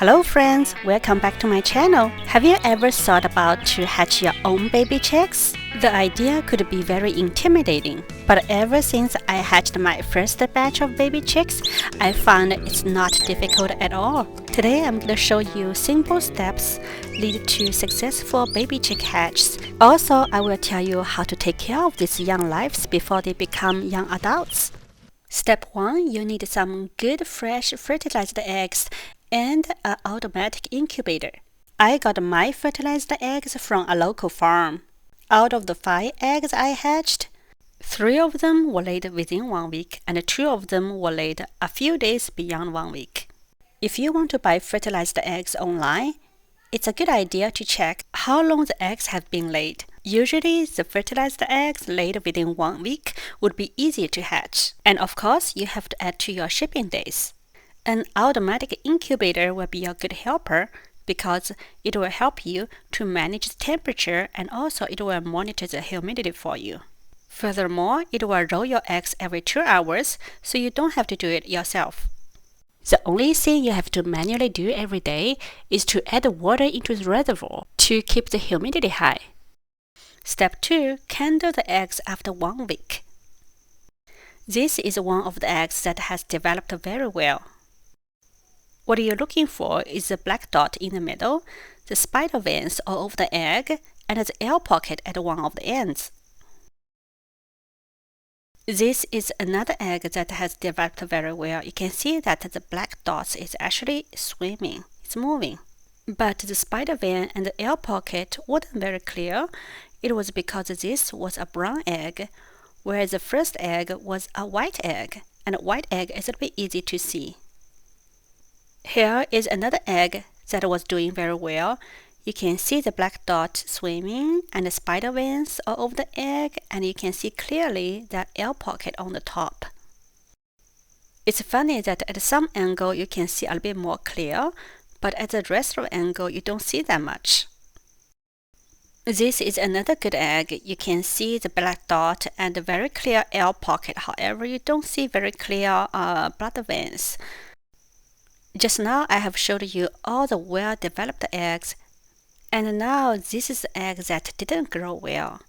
Hello friends, welcome back to my channel. Have you ever thought about to hatch your own baby chicks? The idea could be very intimidating, but ever since I hatched my first batch of baby chicks, I found it's not difficult at all. Today I'm going to show you simple steps lead to successful baby chick hatches. Also, I will tell you how to take care of these young lives before they become young adults. Step 1. You need some good fresh fertilized eggs and an automatic incubator. I got my fertilized eggs from a local farm. Out of the 5 eggs I hatched, 3 of them were laid within 1 week and 2 of them were laid a few days beyond 1 week. If you want to buy fertilized eggs online, it's a good idea to check how long the eggs have been laid. Usually, the fertilized eggs laid within 1 week would be easier to hatch. And of course, you have to add to your shipping days. An automatic incubator will be a good helper because it will help you to manage the temperature and also it will monitor the humidity for you. Furthermore, it will roll your eggs every 2 hours, so you don't have to do it yourself. The only thing you have to manually do every day is to add water into the reservoir to keep the humidity high. Step 2. Candle the eggs after 1 week. This is one of the eggs that has developed very well. What you're looking for is the black dot in the middle, the spider veins all over the egg, and the air pocket at one of the ends. This is another egg that has developed very well. You can see that the black dots is actually swimming, it's moving. But the spider vein and the air pocket wasn't very clear. It was because this was a brown egg, whereas the first egg was a white egg, and a white egg is a bit easy to see. Here is another egg that was doing very well. You can see the black dot swimming and the spider veins all over the egg, and you can see clearly that air pocket on the top. It's funny that at some angle you can see a little bit more clear, but at the rest of the angle you don't see that much. This is another good egg. You can see the black dot and the very clear air pocket. However, you don't see very clear blood veins. Just now I have showed you all the well-developed eggs, and now this is the egg that didn't grow well.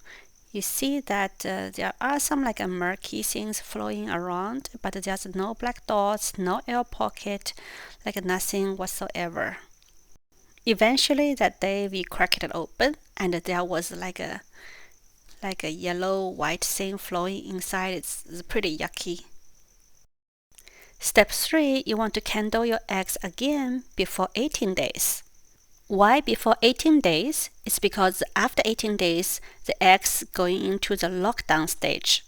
You see that there are some like murky things flowing around, but there's no black dots, no air pocket, like nothing whatsoever. Eventually that day we cracked it open and there was like a yellow white thing flowing inside. It's pretty yucky. Step 3. You want to candle your eggs again before 18 days. Why before 18 days? It's because after 18 days, the eggs going into the lockdown stage.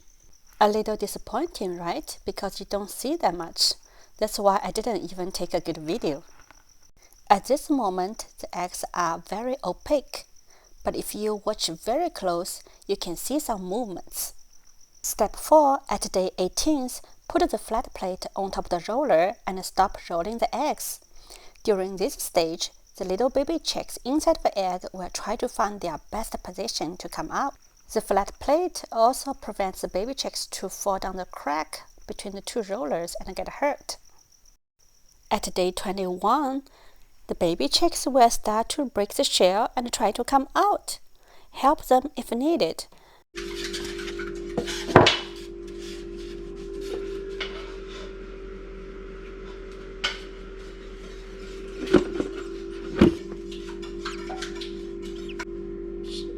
A little disappointing, right? Because you don't see that much. That's why I didn't even take a good video. At this moment, the eggs are very opaque, but if you watch very close, you can see some movements. Step 4. At day 18th, put the flat plate on top of the roller and stop rolling the eggs. During this stage, the little baby chicks inside the egg will try to find their best position to come out. The flat plate also prevents the baby chicks to fall down the crack between the 2 rollers and get hurt. At day 21, the baby chicks will start to break the shell and try to come out. Help them if needed.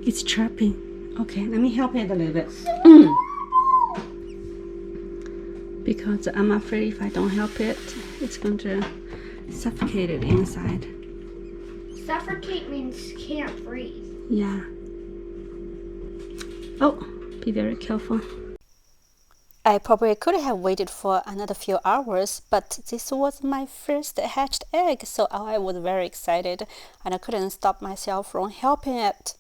It's chirping. Okay, let me help it a little bit. Because I'm afraid if I don't help it, it's going to suffocate it inside. Suffocate means can't breathe. Yeah. Oh, be very careful. I probably could have waited for another few hours, but this was my first hatched egg, so I was very excited and I couldn't stop myself from helping it.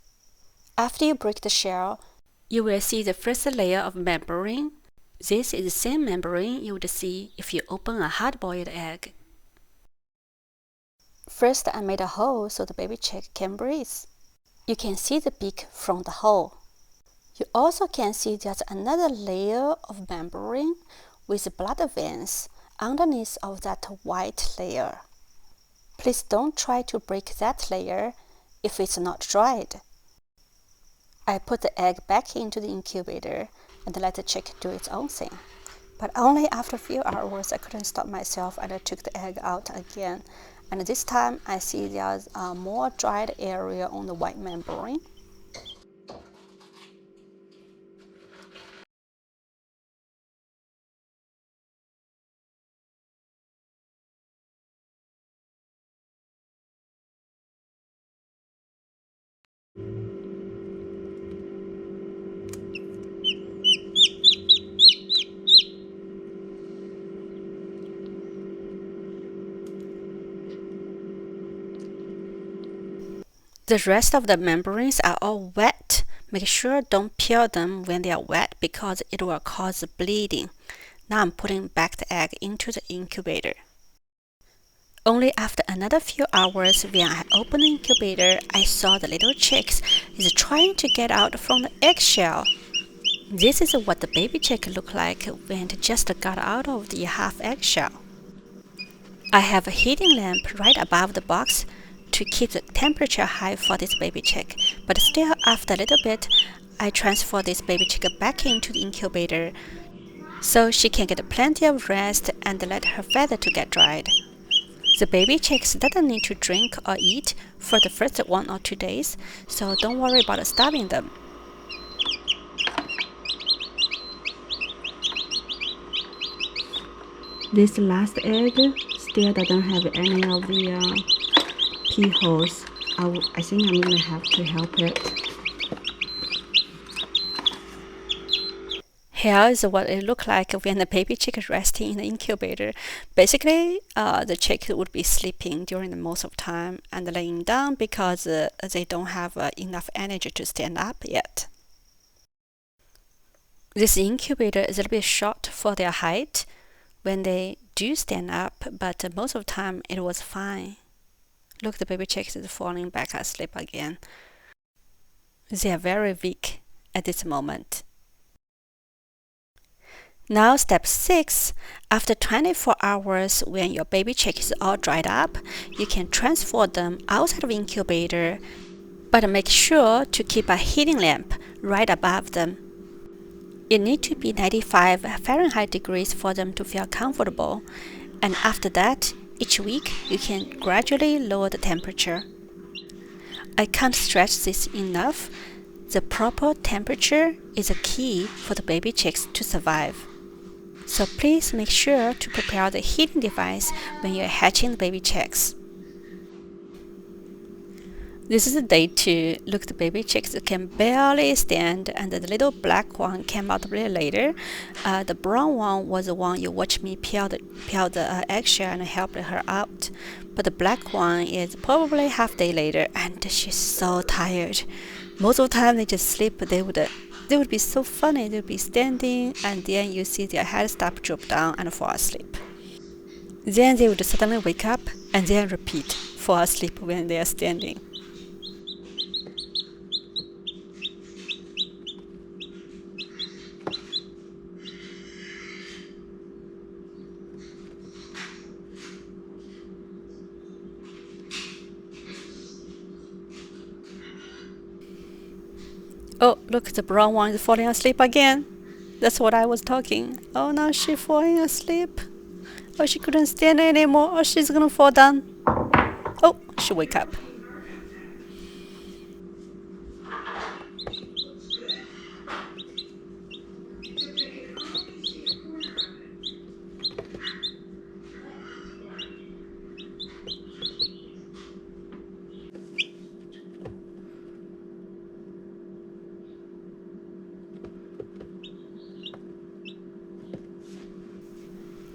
After you break the shell, you will see the first layer of membrane. This is the same membrane you would see if you open a hard-boiled egg. First, I made a hole so the baby chick can breathe. You can see the beak from the hole. You also can see there's another layer of membrane with blood veins underneath of that white layer. Please don't try to break that layer if it's not dried. I put the egg back into the incubator and let the chick do its own thing. But only after a few hours I couldn't stop myself and I took the egg out again. And this time I see there's a more dried area on the white membrane. The rest of the membranes are all wet. Make sure don't peel them when they are wet because it will cause bleeding. Now I'm putting back the egg into the incubator. Only after another few hours when I opened the incubator, I saw the little chicks is trying to get out from the eggshell. This is what the baby chick looked like when it just got out of the half eggshell. I have a heating lamp right above the box to keep the temperature high for this baby chick, but still after a little bit, I transfer this baby chick back into the incubator so she can get plenty of rest and let her feather to get dried. The baby chicks doesn't need to drink or eat for the first 1 or 2 days, so don't worry about starving them. This last egg still doesn't have any of the pee holes. I think I'm gonna have to help it. Here is what it looked like when the baby chick is resting in the incubator. Basically, the chick would be sleeping during the most of the time and laying down because they don't have enough energy to stand up yet. This incubator is a little bit short for their height when they do stand up, but most of the time it was fine. Look, the baby chicks is falling back asleep again. They are very weak at this moment. Now step 6, after 24 hours when your baby chick is all dried up, you can transfer them outside of the incubator, but make sure to keep a heating lamp right above them. It needs to be 95 Fahrenheit degrees for them to feel comfortable, and after that, each week you can gradually lower the temperature. I can't stress this enough. The proper temperature is a key for the baby chicks to survive. So please make sure to prepare the heating device when you're hatching the baby chicks. This is day 2. Look, the baby chicks can barely stand, and the little black one came out a little later. The brown one was the one you watched me peel the eggshell and help her out. But the black one is probably half day later, and she's so tired. Most of the time they just sleep. They would be so funny. They would be standing, and then you see their head start drop down and fall asleep. Then they would suddenly wake up and then repeat, fall asleep when they are standing. Oh, look, the brown one is falling asleep again. That's what I was talking. Oh, now she's falling asleep. Oh, she couldn't stand anymore. Oh, she's gonna fall down. Oh, she wake up.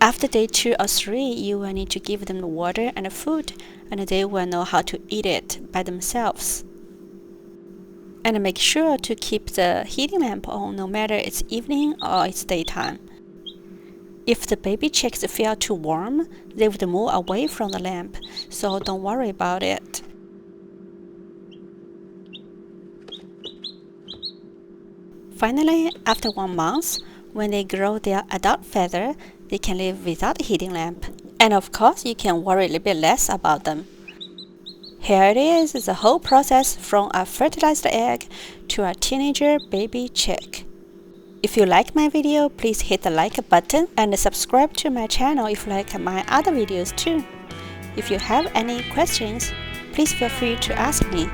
After day 2 or 3, you will need to give them the water and the food, and they will know how to eat it by themselves. And make sure to keep the heating lamp on no matter it's evening or it's daytime. If the baby chicks feel too warm, they would move away from the lamp, so don't worry about it. Finally, after 1 month, when they grow their adult feather, they can live without a heating lamp And of course, you can worry a little bit less about them. Here it is, the whole process from a fertilized egg to a teenager baby chick. If you like my video, please hit the like button and subscribe to my channel if you like my other videos too. If you have any questions, please feel free to ask me.